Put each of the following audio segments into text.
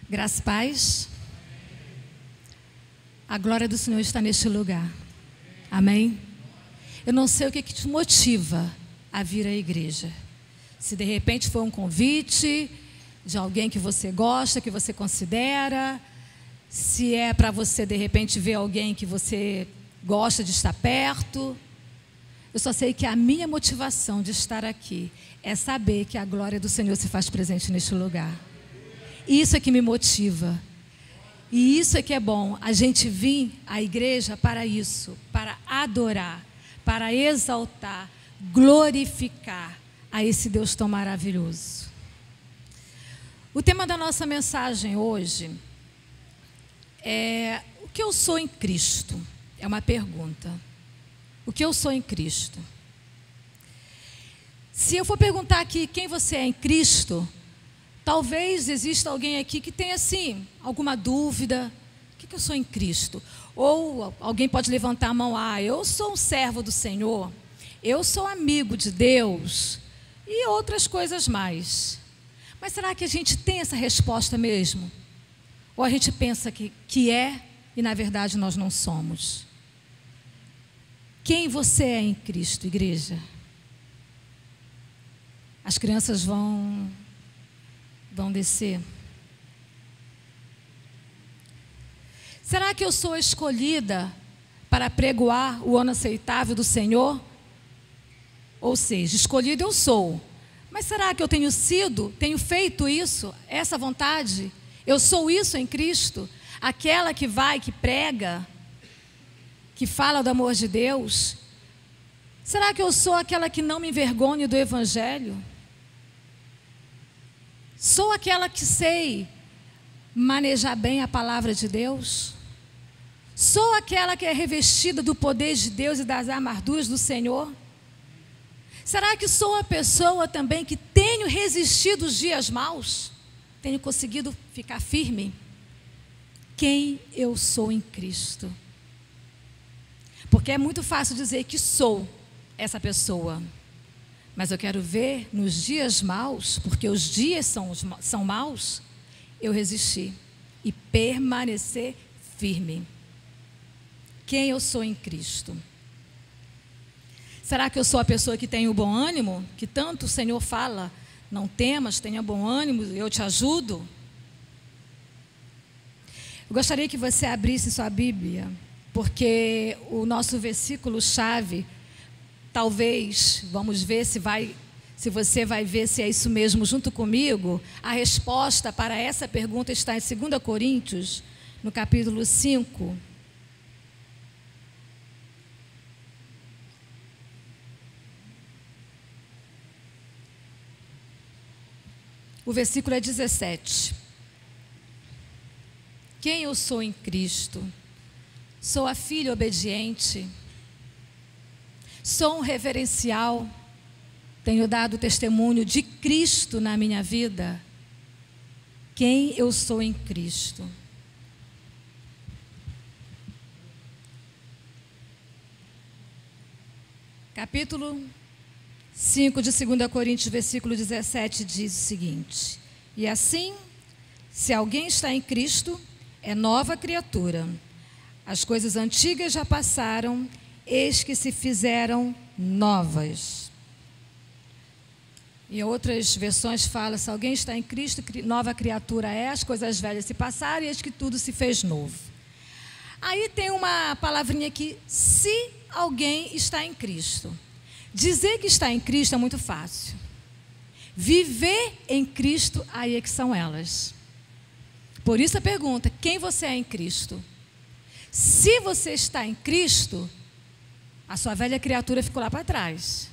Graça e paz. A glória do Senhor está neste lugar. Amém? Eu não sei o que te motiva a vir à igreja. Se de repente foi um convite de alguém que você gosta, que você considera, se é para você de repente ver alguém que você gosta de estar perto. Eu só sei que a minha motivação de estar aqui é saber que a glória do Senhor se faz presente neste lugar. Isso é que me motiva. E isso é que é bom, a gente vir à igreja para isso, para adorar, para exaltar, glorificar a esse Deus tão maravilhoso. O tema da nossa mensagem hoje é: o que eu sou em Cristo? É uma pergunta. O que eu sou em Cristo? Se eu for perguntar aqui quem você é em Cristo, talvez exista alguém aqui que tenha, assim, alguma dúvida. O que eu sou em Cristo? Ou alguém pode levantar a mão: eu sou um servo do Senhor, eu sou amigo de Deus, e outras coisas mais. Mas será que a gente tem essa resposta mesmo? Ou a gente pensa que é, e na verdade nós não somos? Quem você é em Cristo, igreja? As crianças vão descer. Será que eu sou escolhida para pregoar o ano aceitável do Senhor? Ou seja, escolhida eu sou. Mas será que eu tenho feito isso, essa vontade? Eu sou isso em Cristo? Aquela que vai, que prega, que fala do amor de Deus? Será que eu sou aquela que não me envergonho do Evangelho? Sou aquela que sei manejar bem a palavra de Deus? Sou aquela que é revestida do poder de Deus e das armaduras do Senhor? Será que sou a pessoa também que tenho resistido os dias maus? Tenho conseguido ficar firme? Quem eu sou em Cristo? Porque é muito fácil dizer que sou essa pessoa. Mas eu quero ver nos dias maus, porque os dias são maus, eu resistir e permanecer firme. Quem eu sou em Cristo? Será que eu sou a pessoa que tem o bom ânimo? Que tanto o Senhor fala: não temas, tenha bom ânimo, eu te ajudo. Eu gostaria que você abrisse sua Bíblia, porque o nosso versículo-chave, talvez, vamos ver se você vai ver se é isso mesmo junto comigo. A resposta para essa pergunta está em 2 Coríntios, no capítulo 5. O versículo é 17. Quem eu sou em Cristo? Sou a filha obediente. Sou um reverencial. Tenho dado testemunho de Cristo na minha vida. Quem eu sou em Cristo? Capítulo 5 de 2 Coríntios, versículo 17, diz o seguinte: e assim, se alguém está em Cristo, é nova criatura. As coisas antigas já passaram, eis que se fizeram novas. Em outras versões fala: se alguém está em Cristo, nova criatura é, as coisas velhas se passaram, eis que tudo se fez novo. Aí tem uma palavrinha aqui: se alguém está em Cristo. Dizer que está em Cristo é muito fácil. Viver em Cristo, aí é que são elas. Por isso a pergunta: quem você é em Cristo? Se você está em Cristo, a sua velha criatura ficou lá para trás.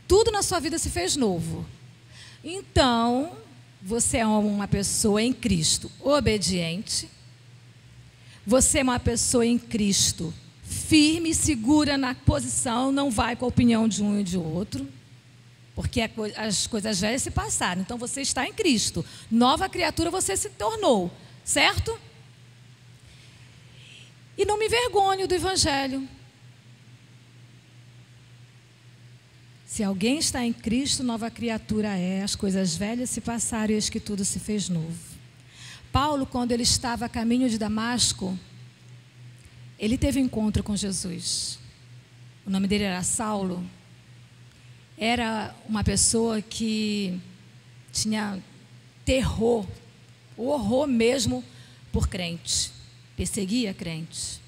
Tudo na sua vida se fez novo. Então, você é uma pessoa em Cristo obediente. Você é uma pessoa em Cristo firme, segura na posição, não vai com a opinião de um e de outro, porque as coisas velhas se passaram. Então você está em Cristo, nova criatura você se tornou, certo? E não me envergonho do Evangelho. Se alguém está em Cristo, nova criatura é, as coisas velhas se passaram e eis que tudo se fez novo. Paulo, quando ele estava a caminho de Damasco, ele teve um encontro com Jesus. O nome dele era Saulo. Era uma pessoa que tinha terror, horror mesmo por crente. Perseguia crente.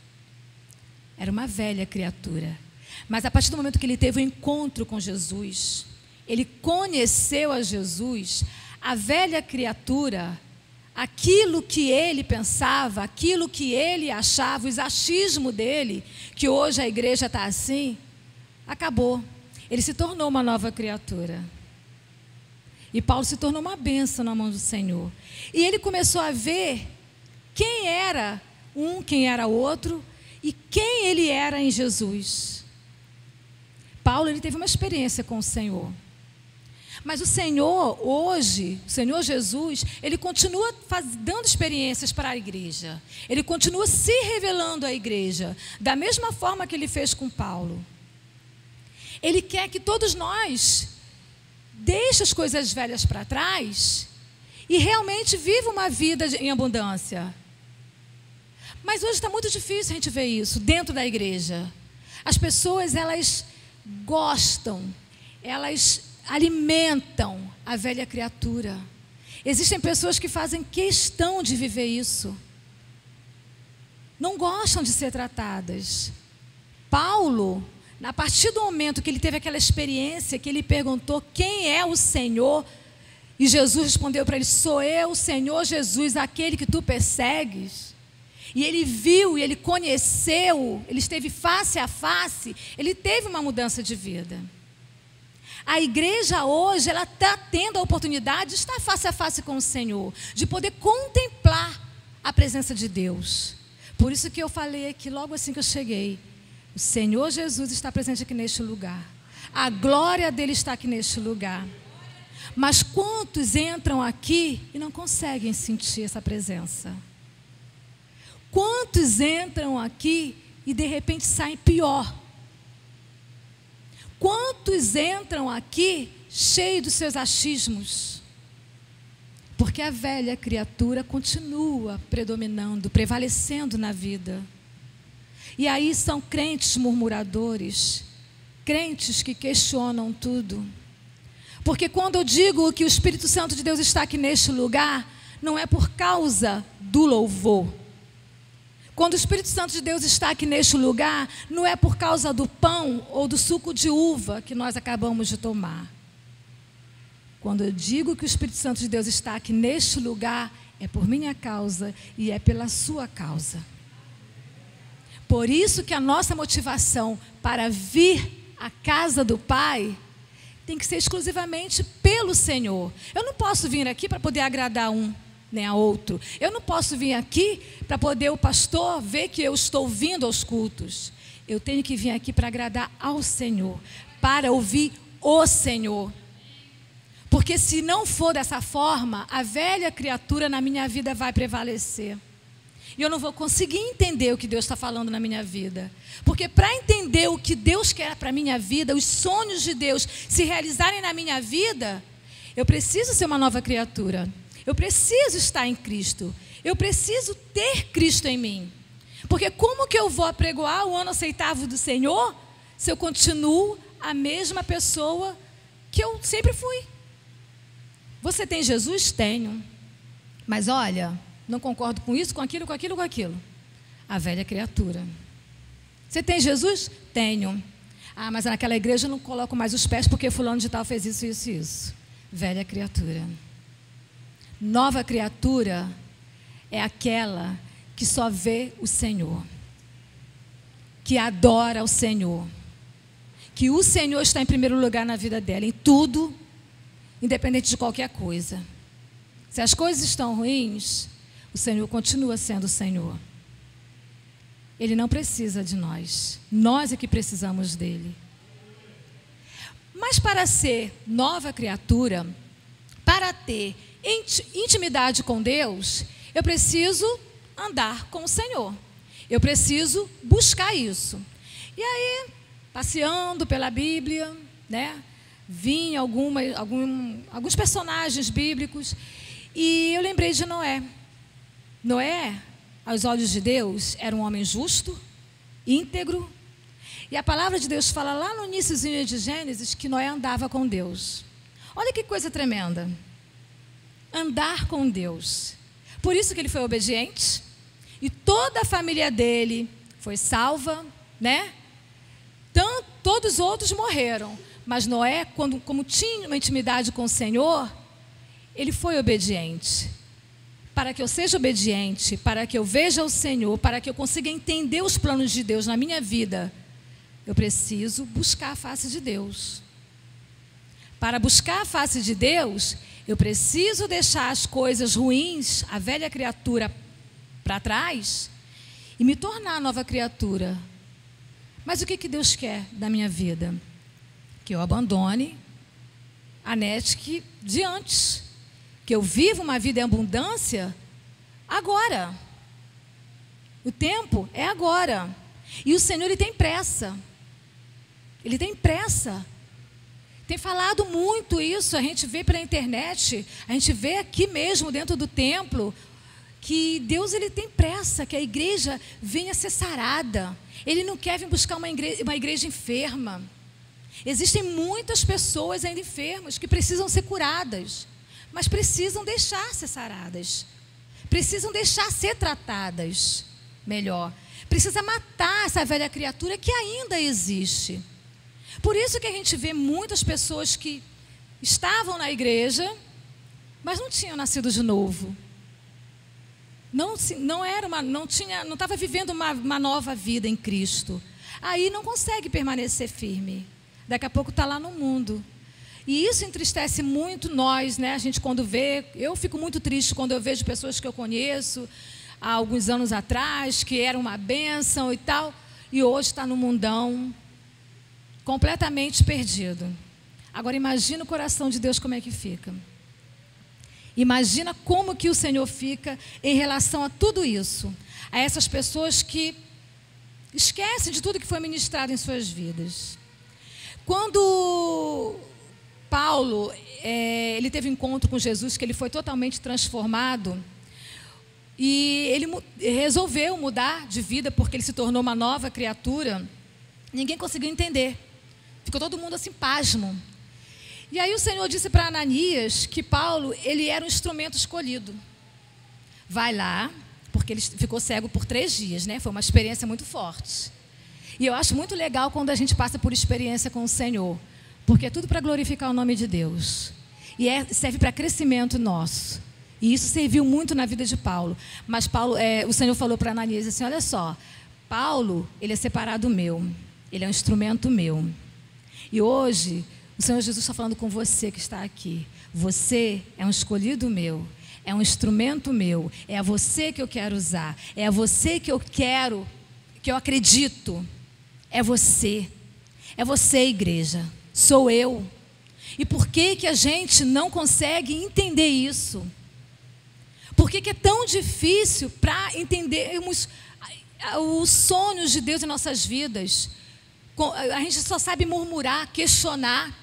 Era uma velha criatura. Mas a partir do momento que ele teve um encontro com Jesus, ele conheceu a Jesus, a velha criatura, aquilo que ele pensava, aquilo que ele achava, os achismos dele, que hoje a igreja está assim, acabou. Ele se tornou uma nova criatura. E Paulo se tornou uma bênção na mão do Senhor. E ele começou a ver quem era um, quem era outro, e quem ele era em Jesus. Paulo, ele teve uma experiência com o Senhor. Mas o Senhor, hoje, o Senhor Jesus, ele continua dando experiências para a igreja. Ele continua se revelando à igreja, da mesma forma que ele fez com Paulo. Ele quer que todos nós deixem as coisas velhas para trás e realmente vivam uma vida em abundância. Mas hoje está muito difícil a gente ver isso dentro da igreja. As pessoas, elas gostam, elas alimentam a velha criatura. Existem pessoas que fazem questão de viver isso. Não gostam de ser tratadas. Paulo, a partir do momento que ele teve aquela experiência, que ele perguntou quem é o Senhor, e Jesus respondeu para ele: sou eu, o Senhor Jesus, aquele que tu persegues. E ele viu, e ele conheceu, ele esteve face a face, ele teve uma mudança de vida. A igreja hoje, ela está tendo a oportunidade de estar face a face com o Senhor, de poder contemplar a presença de Deus. Por isso que eu falei aqui, logo assim que eu cheguei, o Senhor Jesus está presente aqui neste lugar. A glória dele está aqui neste lugar. Mas quantos entram aqui e não conseguem sentir essa presença? Quantos entram aqui e de repente saem pior? Quantos entram aqui cheios dos seus achismos? Porque a velha criatura continua predominando, prevalecendo na vida. E aí são crentes murmuradores, crentes que questionam tudo. Porque quando eu digo que o Espírito Santo de Deus está aqui neste lugar, não é por causa do louvor. Quando o Espírito Santo de Deus está aqui neste lugar, não é por causa do pão ou do suco de uva que nós acabamos de tomar. Quando eu digo que o Espírito Santo de Deus está aqui neste lugar, é por minha causa e é pela sua causa. Por isso que a nossa motivação para vir à casa do Pai tem que ser exclusivamente pelo Senhor. Eu não posso vir aqui para poder agradar um nem a outro. Eu não posso vir aqui para poder o pastor ver que eu estou vindo aos cultos. Eu tenho que vir aqui para agradar ao Senhor, para ouvir o Senhor. Porque se não for dessa forma, a velha criatura na minha vida vai prevalecer. E eu não vou conseguir entender o que Deus está falando na minha vida. Porque para entender o que Deus quer para a minha vida, os sonhos de Deus se realizarem na minha vida, eu preciso ser uma nova criatura. Eu preciso estar em Cristo. Eu preciso ter Cristo em mim. Porque como que eu vou apregoar o ano aceitável do Senhor se eu continuo a mesma pessoa que eu sempre fui? Você tem Jesus? Tenho. Mas olha, não concordo com isso, com aquilo, com aquilo, com aquilo. A velha criatura. Você tem Jesus? Tenho. Ah, mas naquela igreja eu não coloco mais os pés porque fulano de tal fez isso, isso e isso. Velha criatura. Nova criatura é aquela que só vê o Senhor, que adora o Senhor, que o Senhor está em primeiro lugar na vida dela, em tudo, independente de qualquer coisa. Se as coisas estão ruins, o Senhor continua sendo o Senhor. Ele não precisa de nós. Nós é que precisamos dele. Mas para ser nova criatura, para ter intimidade com Deus, eu preciso andar com o Senhor. Eu preciso buscar isso. E aí, passeando pela Bíblia, né, vi alguns personagens bíblicos e eu lembrei de Noé. Noé, aos olhos de Deus, era um homem justo, íntegro. E a palavra de Deus fala lá no iníciozinho de Gênesis que Noé andava com Deus. Olha que coisa tremenda. Andar com Deus. Por isso que ele foi obediente. E toda a família dele foi salva, né? Todos os outros morreram. Mas Noé, como tinha uma intimidade com o Senhor, ele foi obediente. Para que eu seja obediente, para que eu veja o Senhor, para que eu consiga entender os planos de Deus na minha vida, eu preciso buscar a face de Deus. Para buscar a face de Deus, eu preciso deixar as coisas ruins, a velha criatura, para trás e me tornar nova criatura. Mas o que Deus quer da minha vida? Que eu abandone a Netic de antes. Que eu viva uma vida em abundância agora. O tempo é agora. E o Senhor, Ele tem pressa. Ele tem pressa. Tem falado muito isso, a gente vê pela internet, a gente vê aqui mesmo dentro do templo, que Deus, Ele tem pressa, que a igreja venha ser sarada. Ele não quer vir buscar uma igreja enferma. Existem muitas pessoas ainda enfermas que precisam ser curadas, mas precisam deixar ser saradas, precisam deixar ser tratadas melhor. Precisa matar essa velha criatura que ainda existe. Por isso que a gente vê muitas pessoas que estavam na igreja, mas não tinham nascido de novo. Não estava vivendo uma nova vida em Cristo. Aí não consegue permanecer firme. Daqui a pouco está lá no mundo. E isso entristece muito nós, né? A gente quando vê, eu fico muito triste quando eu vejo pessoas que eu conheço há alguns anos atrás, que eram uma bênção e tal, e hoje está no mundão, completamente perdido. Agora imagina o coração de Deus como é que fica. Imagina como que o Senhor fica em relação a tudo isso. A essas pessoas que esquecem de tudo que foi ministrado em suas vidas. Quando Paulo, ele teve um encontro com Jesus, que ele foi totalmente transformado, e ele resolveu mudar de vida, porque ele se tornou uma nova criatura, ninguém conseguiu entender. Ficou todo mundo assim, pasmo. E aí o Senhor disse para Ananias que Paulo, ele era um instrumento escolhido. Vai lá, porque ele ficou cego por 3 dias, né? Foi uma experiência muito forte. E eu acho muito legal quando a gente passa por experiência com o Senhor, porque é tudo para glorificar o nome de Deus. E serve para crescimento nosso. E isso serviu muito na vida de Paulo. Mas Paulo, o Senhor falou para Ananias assim, olha só, Paulo, ele é separado meu, ele é um instrumento meu. E hoje, o Senhor Jesus está falando com você que está aqui. Você é um escolhido meu, é um instrumento meu, é a você que eu quero usar, é a você que eu quero, que eu acredito. É você, igreja, sou eu. E por que a gente não consegue entender isso? Por que é tão difícil para entendermos os sonhos de Deus em nossas vidas? A gente só sabe murmurar, questionar.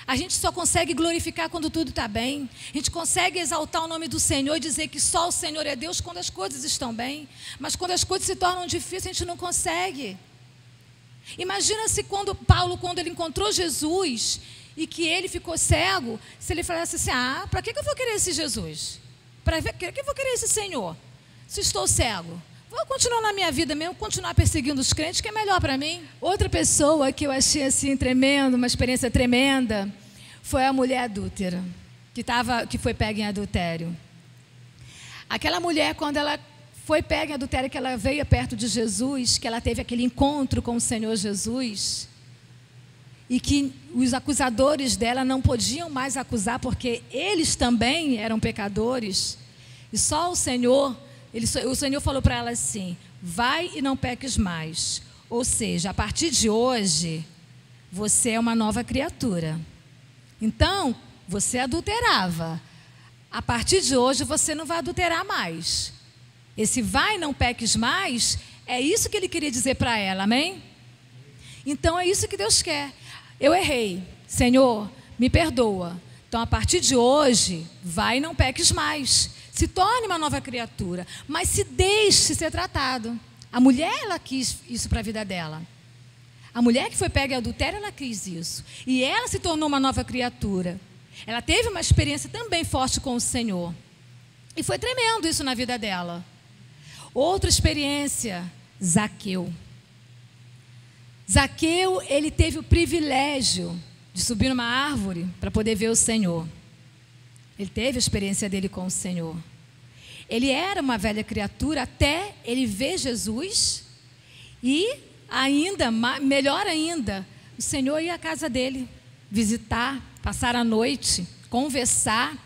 A gente só consegue glorificar quando tudo está bem. A gente consegue exaltar o nome do Senhor e dizer que só o Senhor é Deus quando as coisas estão bem. Mas quando as coisas se tornam difíceis, a gente não consegue. Imagina se Paulo, quando ele encontrou Jesus e que ele ficou cego, se ele falasse assim, para que eu vou querer esse Jesus? Para que eu vou querer esse Senhor? Se estou cego. Vou continuar na minha vida mesmo, continuar perseguindo os crentes, que é melhor para mim. Outra pessoa que eu achei assim tremendo, uma experiência tremenda, foi a mulher adúltera, que foi pega em adultério. Aquela mulher, quando ela foi pega em adultério, que ela veio perto de Jesus, que ela teve aquele encontro com o Senhor Jesus, e que os acusadores dela não podiam mais acusar, porque eles também eram pecadores, e só o Senhor falou para ela assim, vai e não peques mais. Ou seja, a partir de hoje, você é uma nova criatura. Então, você adulterava. A partir de hoje, você não vai adulterar mais. Esse vai e não peques mais, é isso que ele queria dizer para ela, amém? Então, é isso que Deus quer. Eu errei, Senhor, me perdoa. Então, a partir de hoje, vai e não peques mais. Se torne uma nova criatura, mas se deixe ser tratado. A mulher, ela quis isso para a vida dela. A mulher que foi pega em adultério, ela quis isso. E ela se tornou uma nova criatura. Ela teve uma experiência também forte com o Senhor. E foi tremendo isso na vida dela. Outra experiência, Zaqueu. Zaqueu, ele teve o privilégio de subir numa árvore para poder ver o Senhor. Ele teve a experiência dele com o Senhor. Ele era uma velha criatura até ele ver Jesus e ainda, melhor ainda, o Senhor ia à casa dele, visitar, passar a noite, conversar.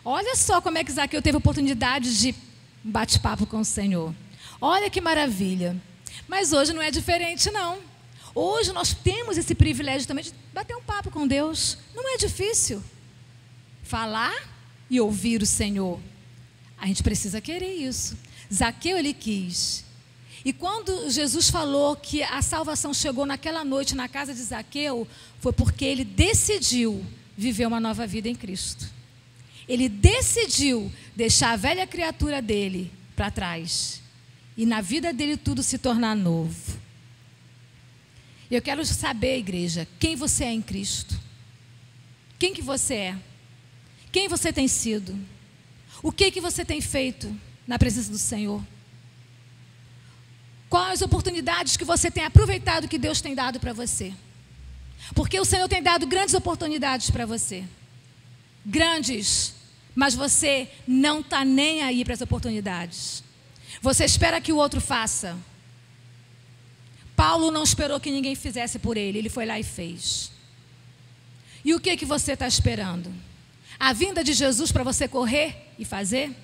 Olha só como é que Zaqueu teve a oportunidade de bate-papo com o Senhor. Olha que maravilha. Mas hoje não é diferente, não. Hoje nós temos esse privilégio também de bater um papo com Deus. Não é difícil falar e ouvir o Senhor. A gente precisa querer isso. Zaqueu, ele quis. E quando Jesus falou que a salvação chegou naquela noite na casa de Zaqueu, foi porque ele decidiu viver uma nova vida em Cristo. Ele decidiu deixar a velha criatura dele para trás. E na vida dele tudo se tornar novo. Eu quero saber, igreja, quem você é em Cristo. Quem que você é? Quem você tem sido? O que você tem feito na presença do Senhor? Quais as oportunidades que você tem aproveitado que Deus tem dado para você? Porque o Senhor tem dado grandes oportunidades para você. Grandes. Mas você não está nem aí para as oportunidades. Você espera que o outro faça. Paulo não esperou que ninguém fizesse por ele. Ele foi lá e fez. E o que você está esperando? A vinda de Jesus para você correr e fazer?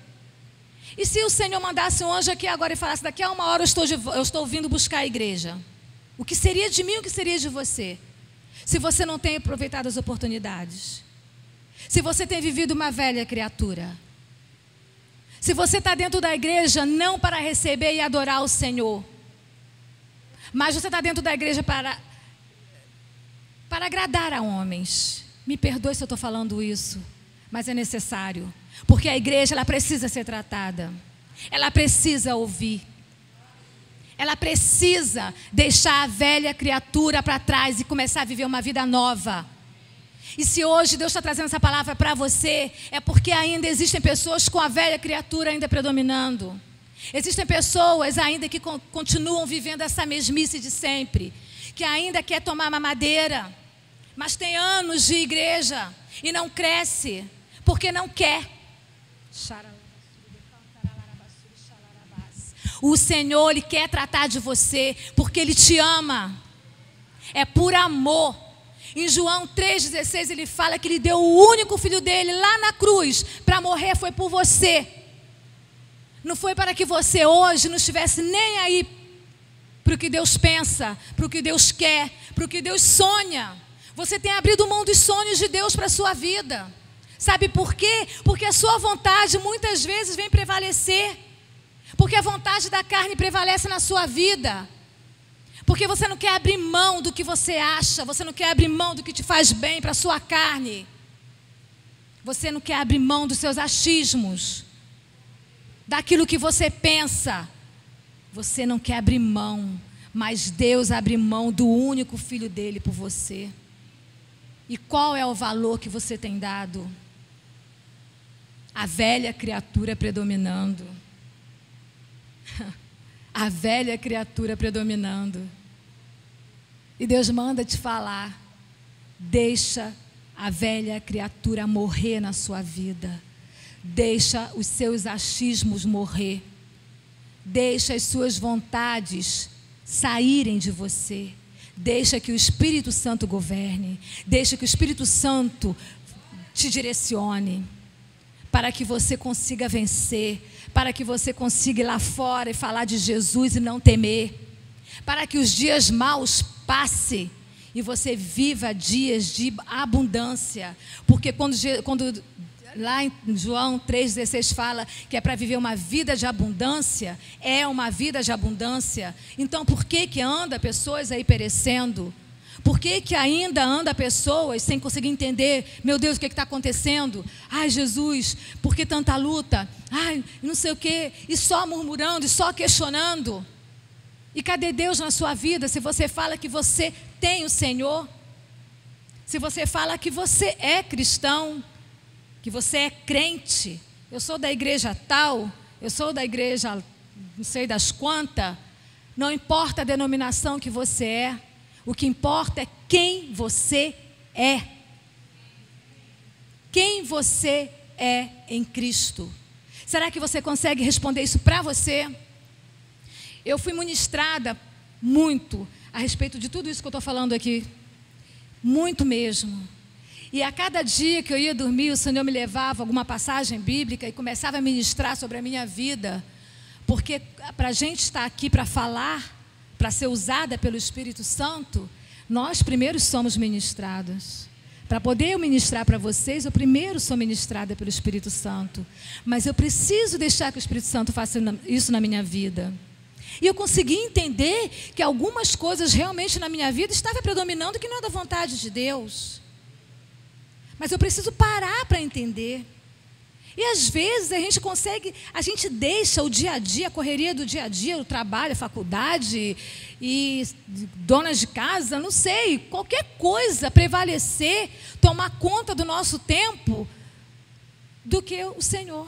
E se o Senhor mandasse um anjo aqui agora e falasse: daqui a 1 hora eu estou vindo buscar a igreja? O que seria de mim, o que seria de você? Se você não tem aproveitado as oportunidades. Se você tem vivido uma velha criatura. Se você está dentro da igreja não para receber e adorar o Senhor, mas você está dentro da igreja para agradar a homens. Me perdoe se eu estou falando isso, mas é necessário. Porque a igreja, ela precisa ser tratada. Ela precisa ouvir. Ela precisa deixar a velha criatura para trás e começar a viver uma vida nova. E se hoje Deus está trazendo essa palavra para você, é porque ainda existem pessoas com a velha criatura ainda predominando. Existem pessoas ainda que continuam vivendo essa mesmice de sempre, que ainda quer tomar mamadeira, mas tem anos de igreja e não cresce, porque não quer. O Senhor, Ele quer tratar de você, porque Ele te ama. É por amor. Em João 3,16 ele fala que Ele deu o único filho dele lá na cruz para morrer, foi por você. Não foi para que você hoje não estivesse nem aí para o que Deus pensa, para o que Deus quer, para o que Deus sonha. Você tem abrido mão dos sonhos de Deus para a sua vida. Sabe por quê? Porque a sua vontade muitas vezes vem prevalecer. Porque a vontade da carne prevalece na sua vida. Porque você não quer abrir mão do que você acha. Você não quer abrir mão do que te faz bem para a sua carne. Você não quer abrir mão dos seus achismos. Daquilo que você pensa. Você não quer abrir mão. Mas Deus abre mão do único filho dele por você. E qual é o valor que você tem dado? A velha criatura predominando. A velha criatura predominando. E Deus manda te falar: deixa a velha criatura morrer na sua vida. Deixa os seus achismos morrer. Deixa as suas vontades saírem de você. Deixa que o Espírito Santo governe. Deixa que o Espírito Santo te direcione. Para que você consiga vencer. Para que você consiga ir lá fora e falar de Jesus e não temer. Para que os dias maus passem e você viva dias de abundância. Porque quando lá em João 3,16 fala que é para viver uma vida de abundância, é uma vida de abundância. Então por que anda pessoas aí perecendo? Por que que ainda anda pessoas sem conseguir entender, meu Deus, o que está acontecendo? Ai, Jesus, por que tanta luta? Ai, não sei o quê, e só murmurando, e só questionando. E cadê Deus na sua vida se você fala que você tem o Senhor? Se você fala que você é cristão, que você é crente, eu sou da igreja tal, eu sou da igreja não sei das quantas, não importa a denominação que você é, o que importa é quem você é. Quem você é em Cristo. Será que você consegue responder isso para você? Eu fui ministrada muito a respeito de tudo isso que eu estou falando aqui. Muito mesmo. E a cada dia que eu ia dormir, o Senhor me levava a alguma passagem bíblica e começava a ministrar sobre a minha vida. Porque para a gente estar aqui para falar, para ser usada pelo Espírito Santo, nós primeiro somos ministrados. Para poder eu ministrar para vocês, eu primeiro sou ministrada pelo Espírito Santo. Mas eu preciso deixar que o Espírito Santo faça isso na minha vida. E eu consegui entender que algumas coisas realmente na minha vida estavam predominando que não é da vontade de Deus. Mas eu preciso parar para entender. E às vezes a gente deixa o dia a dia, a correria do dia a dia, o trabalho, a faculdade e donas de casa, não sei, qualquer coisa prevalecer, tomar conta do nosso tempo do que o Senhor.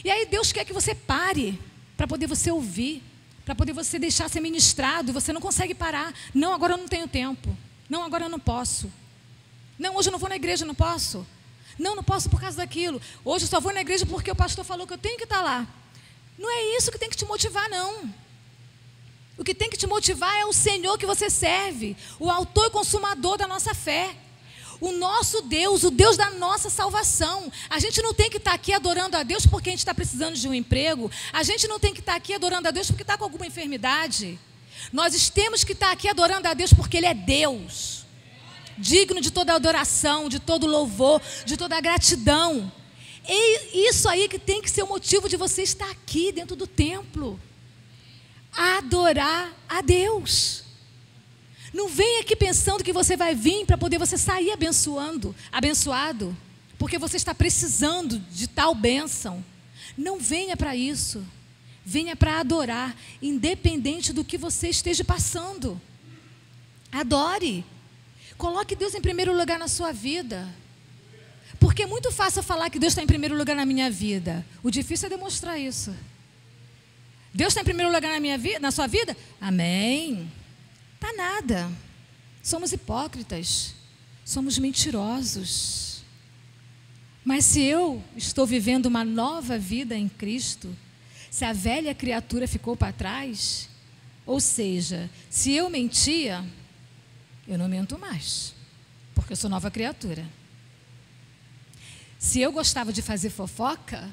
E aí Deus quer que você pare para poder você ouvir, para poder você deixar ser ministrado, você não consegue parar. Não, agora eu não tenho tempo. Não, agora eu não posso. Não, hoje eu não vou na igreja, não posso. Não, não posso por causa daquilo. Hoje eu só vou na igreja porque o pastor falou que eu tenho que estar lá. Não é isso que tem que te motivar, não. O que tem que te motivar é o Senhor que você serve, o autor e consumador da nossa fé. O nosso Deus, o Deus da nossa salvação. A gente não tem que estar aqui adorando a Deus porque a gente está precisando de um emprego. A gente não tem que estar aqui adorando a Deus porque está com alguma enfermidade. Nós temos que estar aqui adorando a Deus porque Ele é Deus. Digno de toda adoração, de todo louvor, de toda gratidão. E isso aí que tem que ser o motivo de você estar aqui dentro do templo. Adorar a Deus. Não venha aqui pensando que você vai vir para poder você sair abençoado, porque você está precisando de tal bênção. Não venha para isso. Venha para adorar, independente do que você esteja passando. Adore. Coloque Deus em primeiro lugar na sua vida. Porque é muito fácil falar que Deus está em primeiro lugar na minha vida. O difícil é demonstrar isso. Deus está em primeiro lugar na minha vida, na sua vida? Amém. Tá nada. Somos hipócritas. Somos mentirosos. Mas se eu estou vivendo uma nova vida em Cristo, se a velha criatura ficou para trás, ou seja, se eu mentia, eu não minto mais, porque eu sou nova criatura. Se eu gostava de fazer fofoca,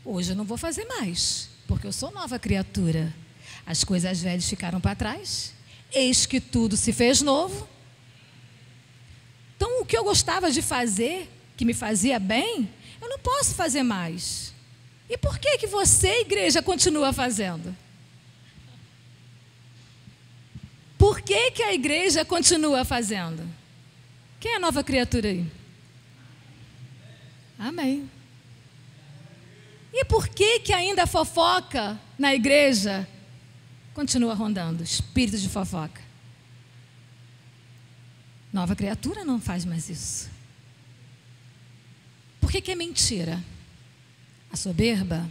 hoje eu não vou fazer mais, porque eu sou nova criatura. As coisas velhas ficaram para trás, eis que tudo se fez novo. Então, o que eu gostava de fazer, que me fazia bem, eu não posso fazer mais. E por que que você, igreja, continua fazendo? Por que que a igreja continua fazendo? Quem é a nova criatura aí? Amém. E por que que ainda a fofoca na igreja continua rondando? Espírito de fofoca. Nova criatura não faz mais isso. Por que que é mentira? A soberba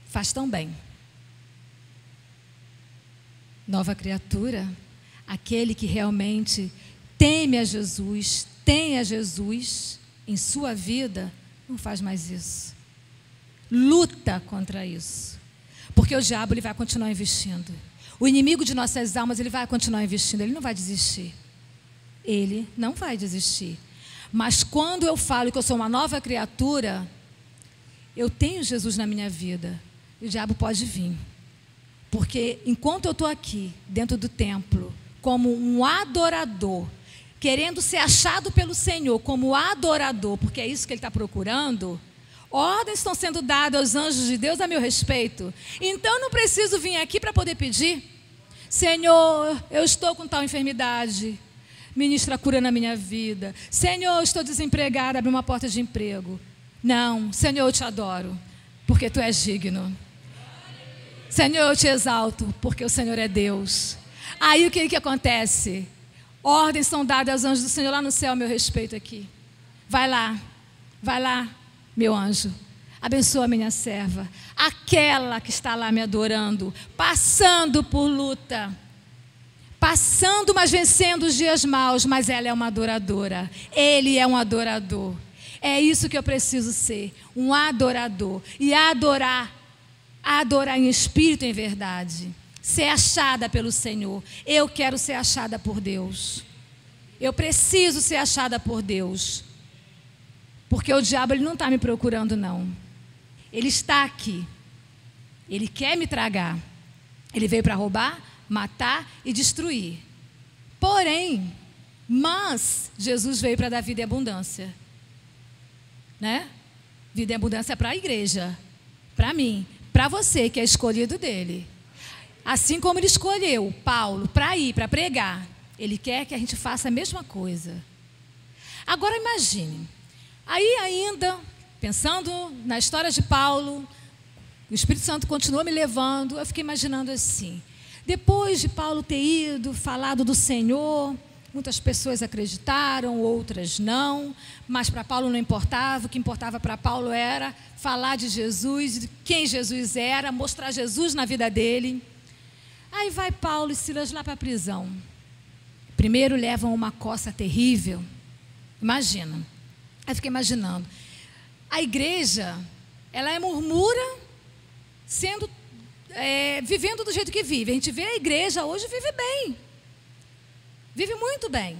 faz tão bem. Nova criatura, aquele que realmente teme a Jesus, tem a Jesus em sua vida, não faz mais isso. Luta contra isso. Porque o diabo ele vai continuar investindo. O inimigo de nossas almas ele vai continuar investindo, ele não vai desistir. Ele não vai desistir. Mas quando eu falo que eu sou uma nova criatura, eu tenho Jesus na minha vida, e o diabo pode vir. Porque enquanto eu estou aqui, dentro do templo, como um adorador, querendo ser achado pelo Senhor como adorador, porque é isso que Ele está procurando, ordens estão sendo dadas aos anjos de Deus a meu respeito. Então eu não preciso vir aqui para poder pedir. Senhor, eu estou com tal enfermidade. Ministra a cura na minha vida. Senhor, eu estou desempregada, abre uma porta de emprego. Não, Senhor, eu te adoro, porque Tu és digno. Senhor, eu te exalto, porque o Senhor é Deus. Aí o que acontece? Ordens são dadas aos anjos do Senhor lá no céu a meu respeito aqui. Vai lá, meu anjo. Abençoa a minha serva, aquela que está lá me adorando, passando por luta, passando, mas vencendo os dias maus, mas ela é uma adoradora, ele é um adorador. É isso que eu preciso ser, um adorador. E adorar em espírito e em verdade. Ser achada pelo Senhor. Eu quero ser achada por Deus. Eu preciso ser achada por Deus. Porque o diabo ele não está me procurando, não. Ele está aqui. Ele quer me tragar. Ele veio para roubar, matar e destruir. Porém, mas Jesus veio para dar vida e abundância. Né? Vida e abundância para a igreja. Para mim. Para você que é escolhido dele. Assim como ele escolheu Paulo para ir, para pregar. Ele quer que a gente faça a mesma coisa. Agora imagine. Aí ainda, pensando na história de Paulo, o Espírito Santo continuou me levando, eu fiquei imaginando assim. Depois de Paulo ter ido, falado do Senhor, muitas pessoas acreditaram, outras não, mas para Paulo não importava, o que importava para Paulo era falar de Jesus, de quem Jesus era, mostrar Jesus na vida dele. Aí vai Paulo e Silas lá para a prisão. Primeiro levam uma coça terrível, imagina. Aí fiquei imaginando, a igreja, ela murmura, vivendo do jeito que vive. A gente vê a igreja hoje vive bem. Vive muito bem.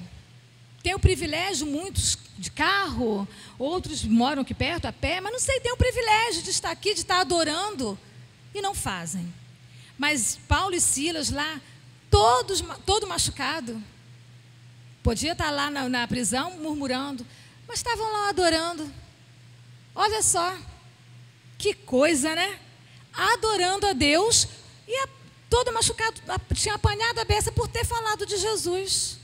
Tem o privilégio, muitos de carro, outros moram aqui perto a pé, mas não sei, tem o privilégio de estar aqui, de estar adorando, e não fazem. Mas Paulo e Silas lá, todo machucado, podia estar lá na prisão murmurando, mas estavam lá adorando. Olha só, que coisa, né? Adorando a Deus e todo machucado, tinha apanhado a beça por ter falado de Jesus.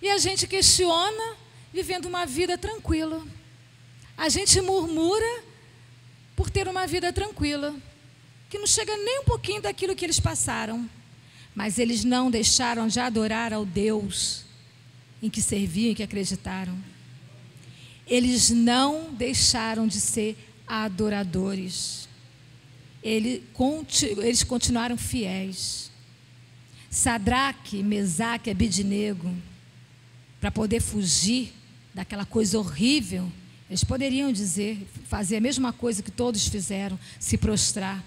E a gente questiona, vivendo uma vida tranquila. A gente murmura por ter uma vida tranquila, que não chega nem um pouquinho daquilo que eles passaram. Mas eles não deixaram de adorar ao Deus em que serviam, em que acreditaram. Eles não deixaram de ser adoradores. Eles continuaram fiéis. Sadraque, Mesaque e Abednego, para poder fugir daquela coisa horrível, eles poderiam fazer a mesma coisa que todos fizeram, se prostrar.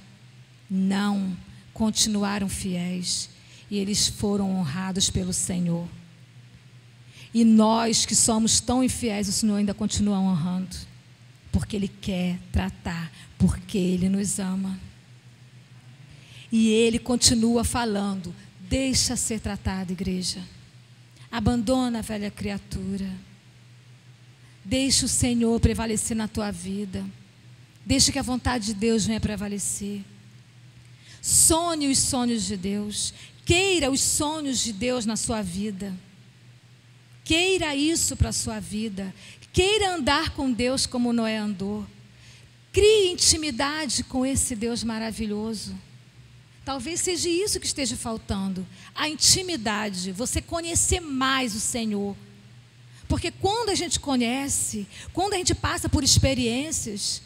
Não, continuaram fiéis. E eles foram honrados pelo Senhor. E nós que somos tão infiéis, o Senhor ainda continua honrando. Porque Ele quer tratar, porque Ele nos ama. E Ele continua falando, deixa ser tratado, igreja. Abandona a velha criatura. Deixa o Senhor prevalecer na tua vida. Deixa que a vontade de Deus venha prevalecer. Sonhe os sonhos de Deus. Queira os sonhos de Deus na sua vida. Queira isso para a sua vida. Queira andar com Deus como Noé andou. Crie intimidade com esse Deus maravilhoso. Talvez seja isso que esteja faltando. A intimidade, você conhecer mais o Senhor. Porque quando a gente conhece, quando a gente passa por experiências,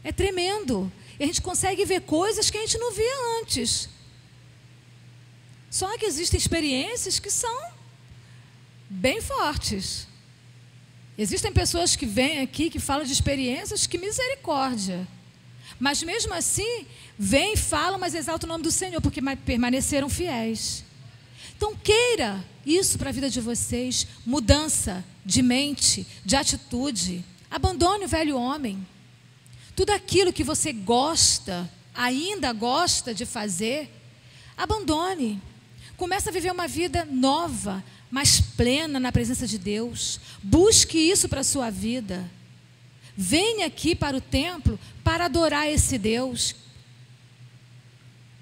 é tremendo. E a gente consegue ver coisas que a gente não via antes. Só que existem experiências que são bem fortes. Existem pessoas que vêm aqui, que falam de experiências, que misericórdia. Mas mesmo assim, vêm, falam, mas exaltam o nome do Senhor, porque permaneceram fiéis. Então queira isso para a vida de vocês, mudança de mente, de atitude. Abandone o velho homem. Tudo aquilo que você gosta, ainda gosta de fazer, abandone. Comece a viver uma vida nova, mais plena na presença de Deus. Busque isso para a sua vida. Venha aqui para o templo para adorar esse Deus.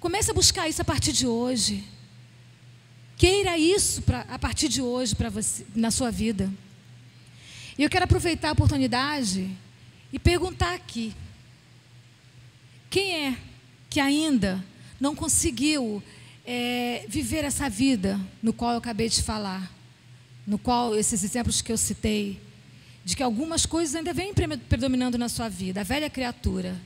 Comece a buscar isso a partir de hoje. Queira isso a partir de hoje para você, na sua vida. E eu quero aproveitar a oportunidade e perguntar aqui: quem é que ainda não conseguiu viver essa vida no qual eu acabei de falar, no qual esses exemplos que eu citei, de que algumas coisas ainda vêm predominando na sua vida, a velha criatura?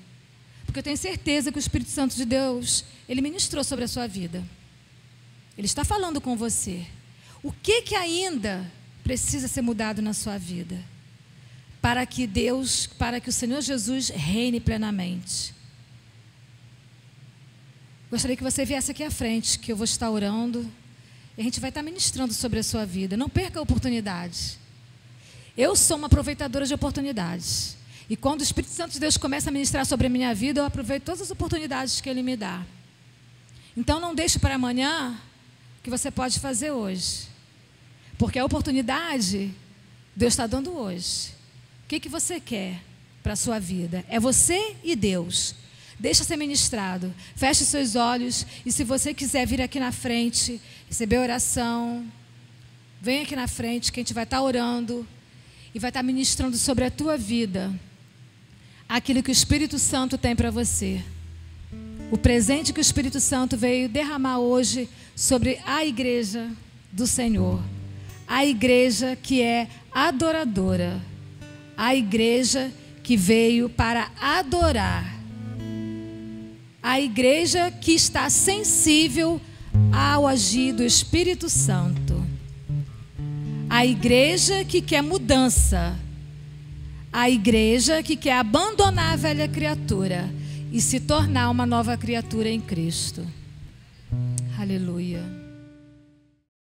Porque eu tenho certeza que o Espírito Santo de Deus, ele ministrou sobre a sua vida. Ele está falando com você. O que ainda precisa ser mudado na sua vida para que o Senhor Jesus reine plenamente? Gostaria que você viesse aqui à frente, que eu vou estar orando e a gente vai estar ministrando sobre a sua vida. Não perca a oportunidade. Eu sou uma aproveitadora de oportunidades. E quando o Espírito Santo de Deus começa a ministrar sobre a minha vida, eu aproveito todas as oportunidades que Ele me dá. Então não deixe para amanhã o que você pode fazer hoje. Porque a oportunidade Deus está dando hoje. O que você quer para a sua vida? É você e Deus. Deixa ser ministrado. Feche seus olhos. E se você quiser vir aqui na frente, receber oração, vem aqui na frente que a gente vai estar orando e vai estar ministrando sobre a tua vida aquilo que o Espírito Santo tem para você. O presente que o Espírito Santo veio derramar hoje sobre a igreja do Senhor. A igreja que é adoradora. A igreja que veio para adorar. A igreja que está sensível ao agir do Espírito Santo. A igreja que quer mudança. A igreja que quer abandonar a velha criatura e se tornar uma nova criatura em Cristo. Aleluia.